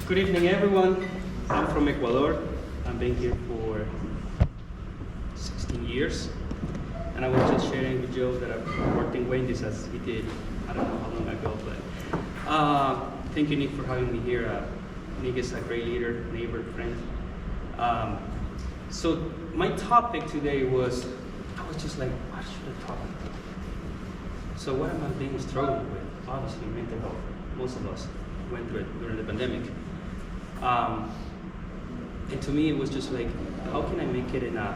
Good evening, everyone. I'm from Ecuador. I've been here for 16 years. And I was just sharing with Joe that I've worked in Wendy's as he did, I don't know how long ago, but thank you, Nick, for having me here. Nick is a great leader, neighbor, friend. So my topic today was, I was just like, what should I talk about? So what am I being struggling with? Obviously, mental health. Most of us went through it during the pandemic. And to me, it was just like, how can I make it in a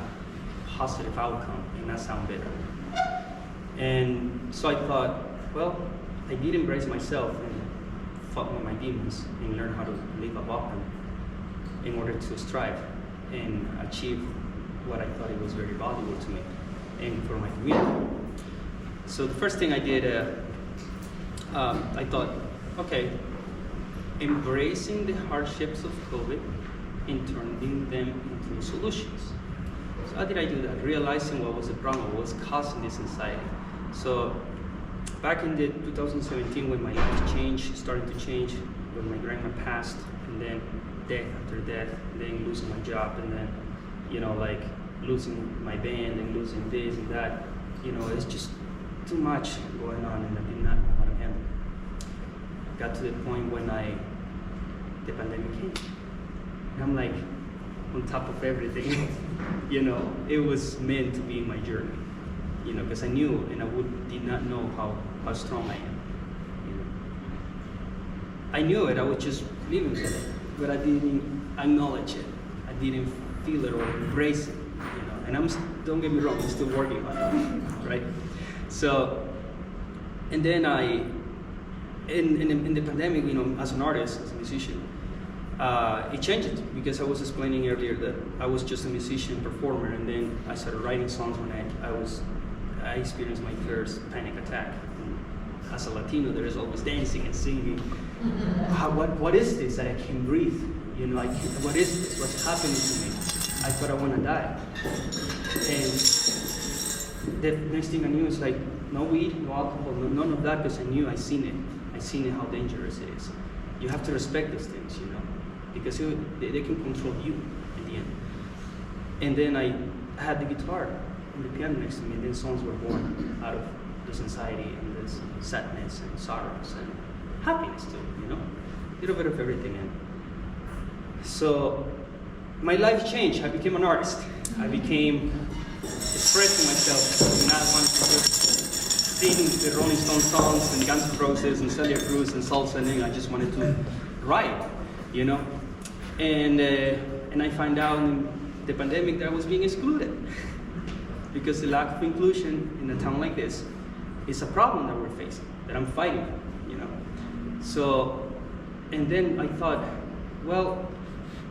positive outcome and not sound bitter? And so I thought, well, I did embrace myself and fought with my demons and learn how to live above them in order to strive and achieve what I thought it was very valuable to me and for my community. So the first thing I did, I thought, okay, embracing the hardships of COVID and turning them into solutions. So how did I do that? Realizing what was the problem, what was causing this anxiety. So back in the 2017, when my life changed, started to change, when my grandma passed, and then death after death, and then losing my job, and then, like losing my band and losing this and that, it's just too much going on, and I did not know how to handle it. Got to the point when the pandemic came. And I'm like, on top of everything, it was meant to be my journey, because I knew and did not know how strong I am. I knew it, I was just living with it, but I didn't acknowledge it. I didn't feel it or embrace it, and don't get me wrong, I'm still working on it, right? So, and then in the pandemic, as an artist, as a musician, it changed because I was explaining earlier that I was just a musician, performer, and then I started writing songs when I experienced my first panic attack. And as a Latino, there is always dancing and singing. What is this that I can't breathe? What is this? What's happening to me? I thought I want to die. And the next thing I knew is like, no weed, no alcohol, none of that, because I seen it, how dangerous it is. You have to respect these things, because they can control you in the end. And then I had the guitar and the piano next to me, and then songs were born out of this anxiety and this sadness and sorrows and happiness too, a little bit of everything. And so my life changed. I became an artist. I became expressing myself, not wanting to just sing the Rolling Stones songs and Guns N' Roses and Celia Cruz and salsa, and I just wanted to write, And I found out in the pandemic that I was being excluded because the lack of inclusion in a town like this is a problem that we're facing, that I'm fighting, So, and then I thought, well,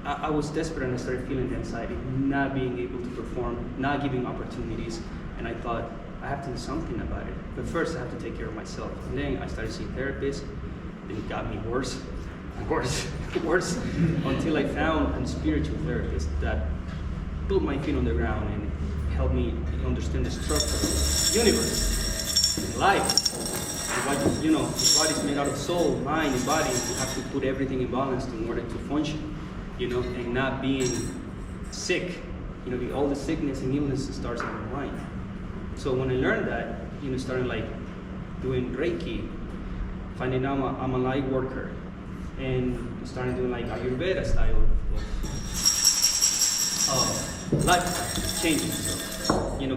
I was desperate and I started feeling the anxiety, not being able to perform, not giving opportunities, and I thought, I have to do something about it. But first I have to take care of myself. And then I started seeing therapists, then it got me worse, until I found a spiritual therapist that put my feet on the ground and helped me understand the structure of the universe, life. The body's made out of soul, mind, and body. You have to put everything in balance in order to function, and not being sick. All the sickness and illness starts in the mind. So when I learned that, started like doing Reiki, finding out I'm a light worker, and starting doing like Ayurveda style of lifestyle changing. So,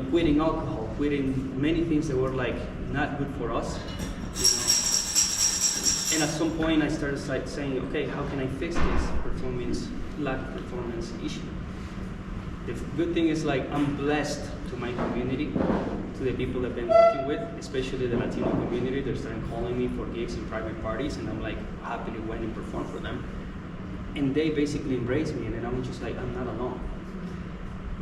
quitting alcohol, quitting many things that were like not good for us. And at some point I started saying, okay, how can I fix this lack of performance issue? The good thing is like I'm blessed to my community, to the people I've been working with, especially the Latino community. They're starting calling me for gigs and private parties, and I'm like happily went and performed for them. And they basically embraced me, and then I'm just like, I'm not alone.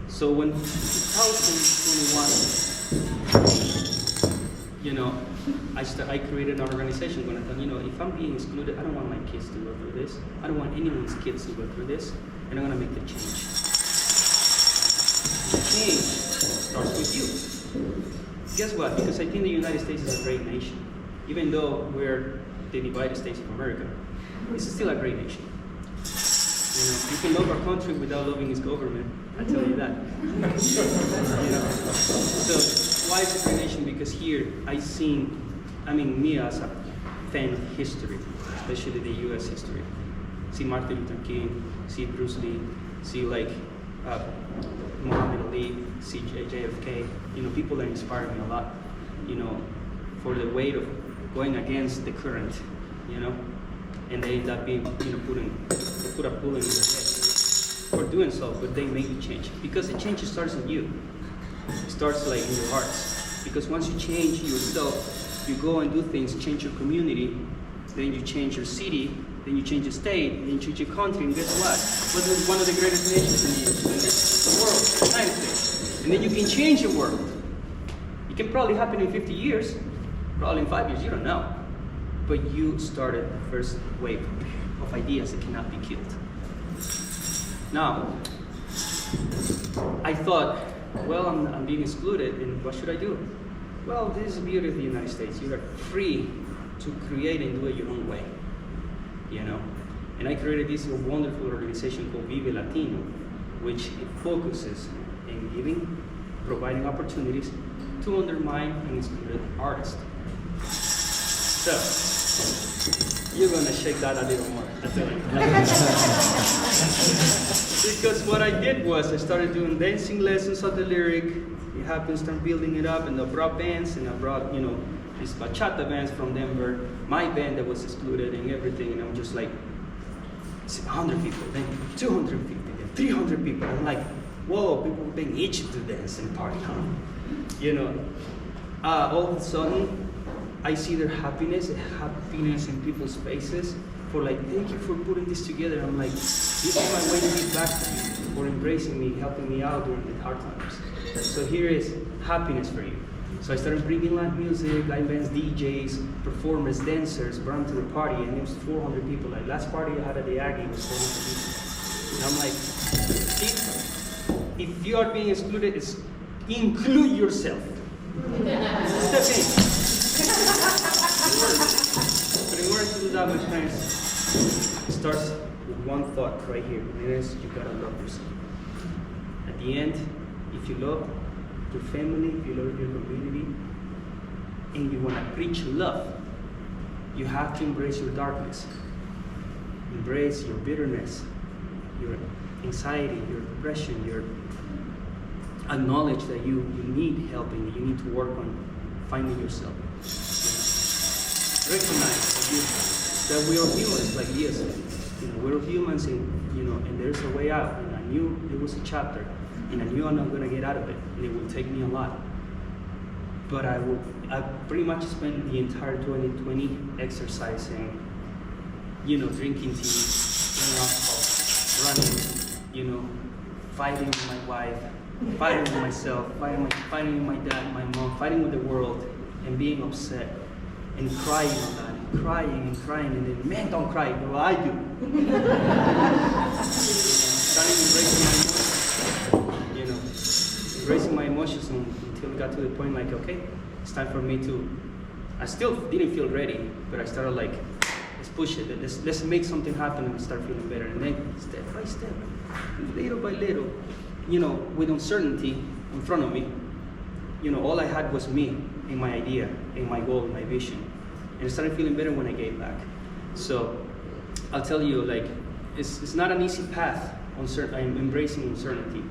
So when 2021, I created an organization when I thought, if I'm being excluded, I don't want my kids to go through this. I don't want anyone's kids to go through this, and I'm gonna make the change. The change starts with you. Guess what? Because I think the United States is a great nation. Even though we're the divided states of America, it's still a great nation. You can love our country without loving its government. I tell you that. So why segregation? Because here me as a fan of history, especially the U.S. history. See Martin Luther King, see Bruce Lee, see Muhammad Ali, see JFK. People that inspire me a lot. For the weight of going against the current. And they end up being, they put a bullet in their head for doing so, but they make the change. Because the change starts in you. It starts in your hearts. Because once you change yourself, you go and do things, change your community, then you change your city, then you change your state, then you change your country, and guess what? What's one of the greatest nations in the world, the United States. And then you can change your world. It can probably happen in 50 years, probably in 5 years, you don't know. But you started the first wave of ideas that cannot be killed. Now, I thought, well, I'm being excluded, and what should I do? Well, this is the beauty of the United States. You are free to create and do it your own way, And I created this wonderful organization called Vive Latino, which it focuses in providing opportunities to undermine and exclude artists. So, you're gonna shake that a little more, I tell you. Because what I did was I started doing dancing lessons of the lyric. It happens, start building it up, and I brought bands, and I brought, these bachata bands from Denver, my band that was excluded and everything, and I'm just like, it's 100 people, then 250, then 300 people. I'm like, whoa, people being itchy to dance and party, all of a sudden, I see their happiness in people's faces for thank you for putting this together. I'm like, this is my way to give back to you for embracing me, helping me out during the hard times. So here is happiness for you. So I started bringing live music, live bands, DJs, performers, dancers, brought them to the party, and it was 400 people. Last party I had at the Aggie was 400 people. And I'm like, see, if you are being excluded, include yourself. Step in. But in order to do that, my friends, it starts with one thought right here, and it is you gotta love yourself. At the end, if you love your family, if you love your community, and you wanna preach love, you have to embrace your darkness. Embrace your bitterness, your anxiety, your depression, acknowledge that you need help and you need to work on finding yourself. Recognize that we are humans like Dia said. We're humans and there's a way out. And I knew there was a chapter and I knew I'm not gonna get out of it, and it will take me a lot. But I pretty much spent the entire 2020 exercising, drinking tea, drinking alcohol, running, fighting with my wife, fighting with myself, fighting with my dad, my mom, fighting with the world, and being upset, and crying on that, and crying, and then, man, don't cry. Well, I do. Starting embracing my emotions until it got to the point okay, it's time for me to. I still didn't feel ready, but I started let's push it. Let's make something happen and start feeling better. And then step by step, little by little, with uncertainty in front of me, all I had was me and my idea and my goal and my vision. And I started feeling better when I gave back. So I'll tell you, it's not an easy path. I'm embracing uncertainty.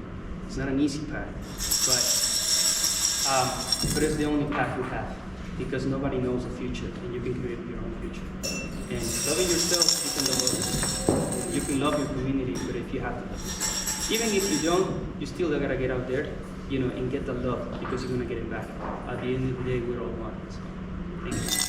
It's not an easy path, but it's the only path we have, because nobody knows the future, and you can create your own future. And loving yourself, you can love others. You can love your community, but if you have to love yourself. Even if you don't, you still gotta get out there, and get the love, because you're gonna get it back. At the end of the day, we're all one. So, thank you.